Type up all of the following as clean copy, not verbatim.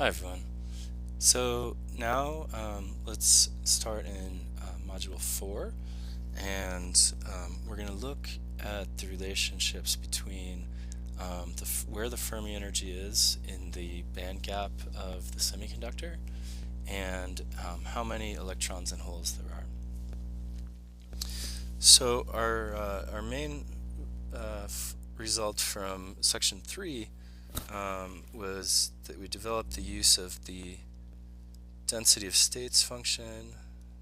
Hi everyone. So now let's start in Module 4, and we're going to look at the relationships between where the Fermi energy is in the band gap of the semiconductor and how many electrons and holes there are. So our main result from section 3 was that we developed the use of the density of states function,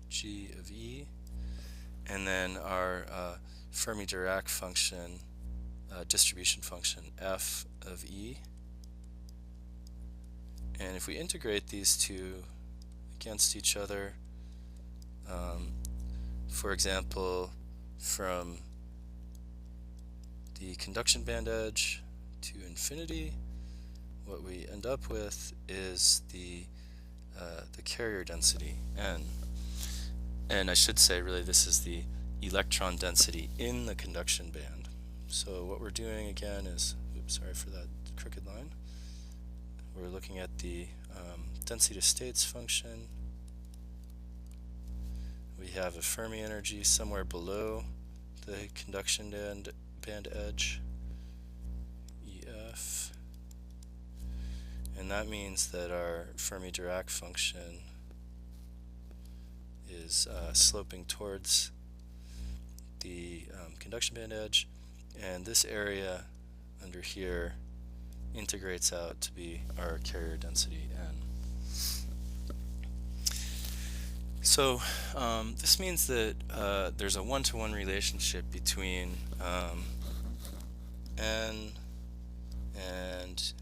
G of E, and then our Fermi-Dirac function, distribution function, F of E. And if we integrate these two against each other, for example, from the conduction band edge to infinity, what we end up with is the carrier density, N. And I should say, really, this is the electron density in the conduction band. So what we're doing again is, oops, sorry for that crooked line. We're looking at the density of states function. We have a Fermi energy somewhere below the conduction band edge, EF. And that means that our Fermi-Dirac function is sloping towards the conduction band edge, and this area under here integrates out to be our carrier density N. So this means that there's a one-to-one relationship between N and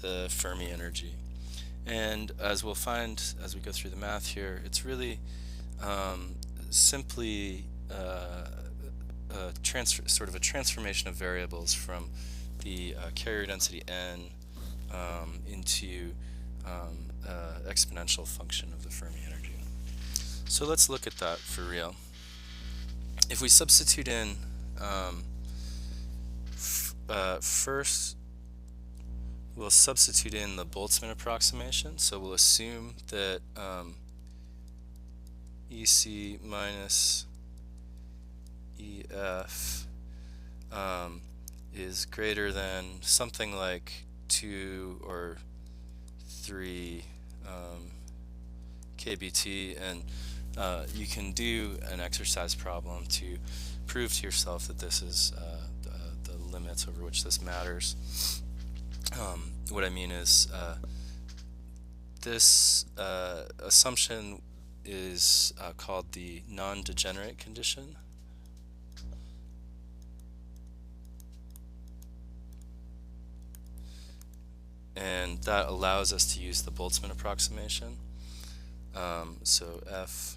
the Fermi energy. And as we'll find as we go through the math here, it's really simply sort of a transformation of variables from the carrier density N into exponential function of the Fermi energy. So let's look at that for real. If we substitute in first, we'll substitute in the Boltzmann approximation. So we'll assume that EC minus EF is greater than something like 2 or 3 kBt, and you can do an exercise problem to prove to yourself that this is the limits over which this matters. What I mean is this assumption is called the non-degenerate condition. And that allows us to use the Boltzmann approximation. So F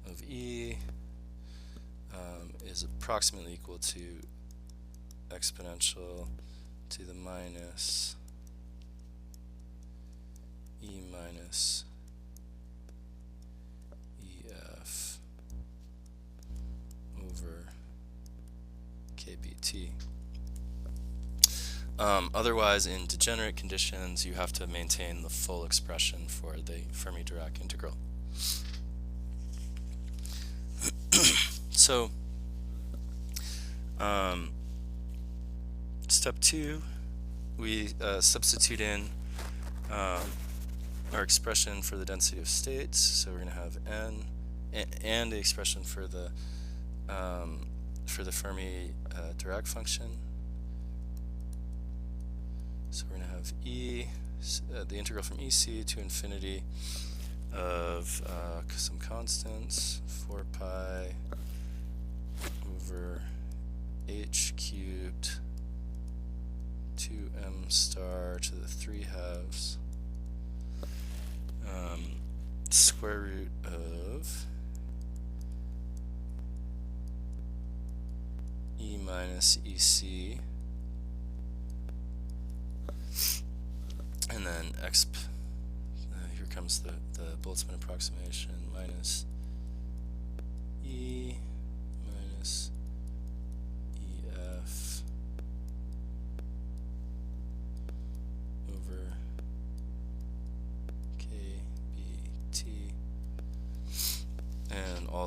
of E is approximately equal to exponential to the minus E minus EF over kBt. Otherwise, in degenerate conditions, you have to maintain the full expression for the Fermi-Dirac integral. So, step 2, we substitute in our expression for the density of states. So we're going to have N and the expression for the Fermi-Dirac function. So we're going to have E, the integral from EC to infinity of some constants, 4 pi over h cubed 2m star to the 3 halves square root of E minus EC, and then here comes the Boltzmann approximation, minus E minus EF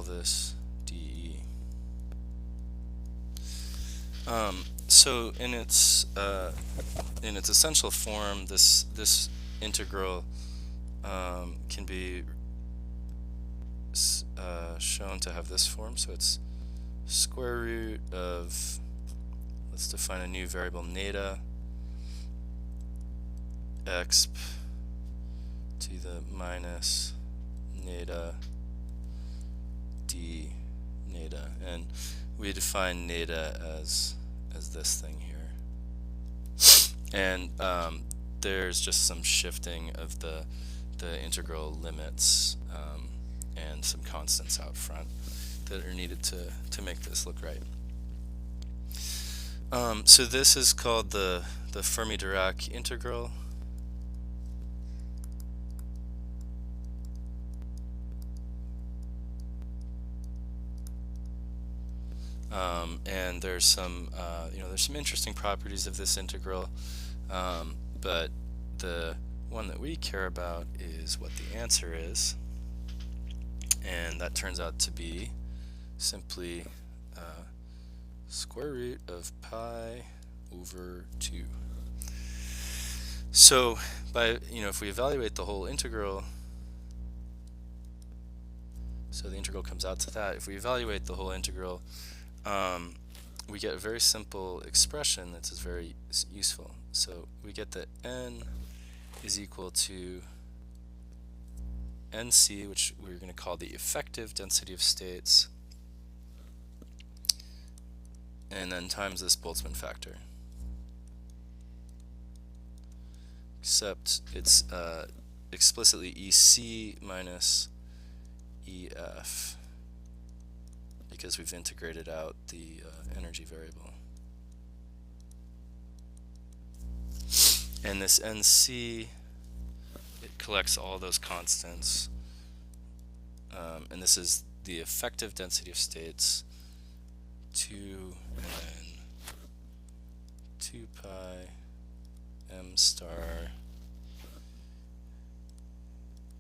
call this dE. So in its essential form, this integral can be shown to have this form. So it's square root of, let's define a new variable, neta exp to the minus neta d neta, and we define neta as this thing here, and there's just some shifting of the integral limits and some constants out front that are needed to make this look right. So this is called the Fermi-Dirac integral. And there's some there's some interesting properties of this integral, but the one that we care about is what the answer is, and that turns out to be simply square root of pi over 2. So by if we evaluate the whole integral, so the integral comes out to that. If we evaluate the whole integral, we get a very simple expression that's very useful. So we get that n is equal to nc, which we're going to call the effective density of states, and then times this Boltzmann factor. Except it's explicitly EC minus EF, because we've integrated out the energy variable. And this NC, it collects all those constants, and this is the effective density of states, 2 and then 2 pi m star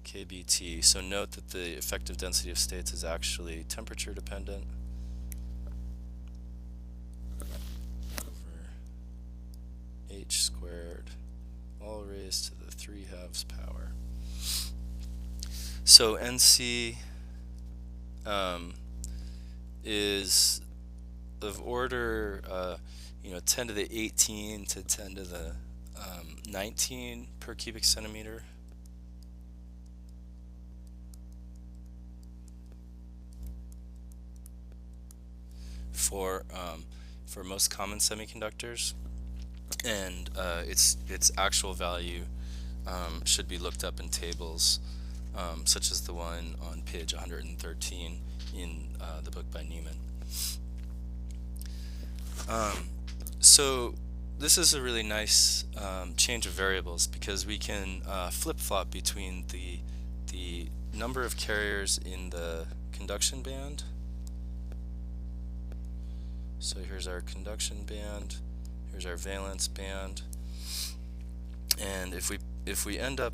kBt. So note that the effective density of states is actually temperature dependent, over h squared all raised to the 3/2 power. So NC is of order 10 to the 18 to 10 to the 19 per cubic centimeter. For most common semiconductors, and its actual value should be looked up in tables, such as the one on page 113 in the book by Newman. So this is a really nice change of variables, because we can flip-flop between the number of carriers in the conduction band. So here's our conduction band, here's our valence band, and if we end up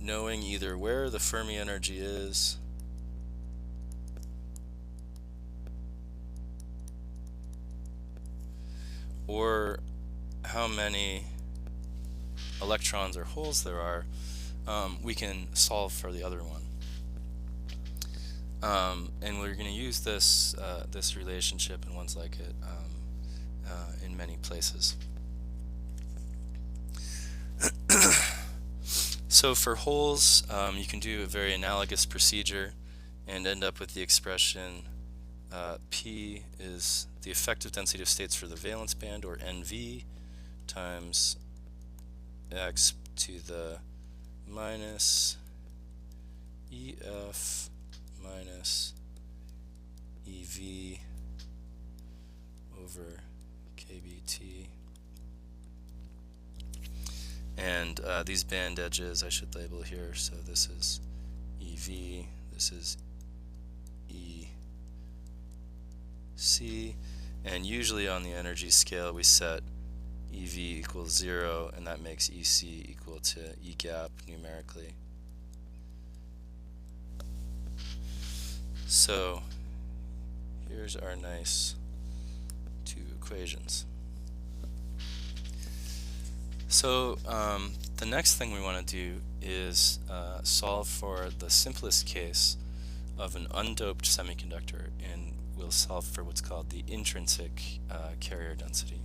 knowing either where the Fermi energy is or how many electrons or holes there are, we can solve for the other one. And we're going to use this this relationship and ones like it in many places. So for holes, you can do a very analogous procedure and end up with the expression P is the effective density of states for the valence band, or NV, times x to the minus EF minus EV over kBt. And these band edges I should label here. So this is EV, this is EC, and usually on the energy scale we set EV equals 0, and that makes EC equal to E gap numerically. So here's our nice two equations. So the next thing we want to do is solve for the simplest case of an undoped semiconductor, and we'll solve for what's called the intrinsic carrier density.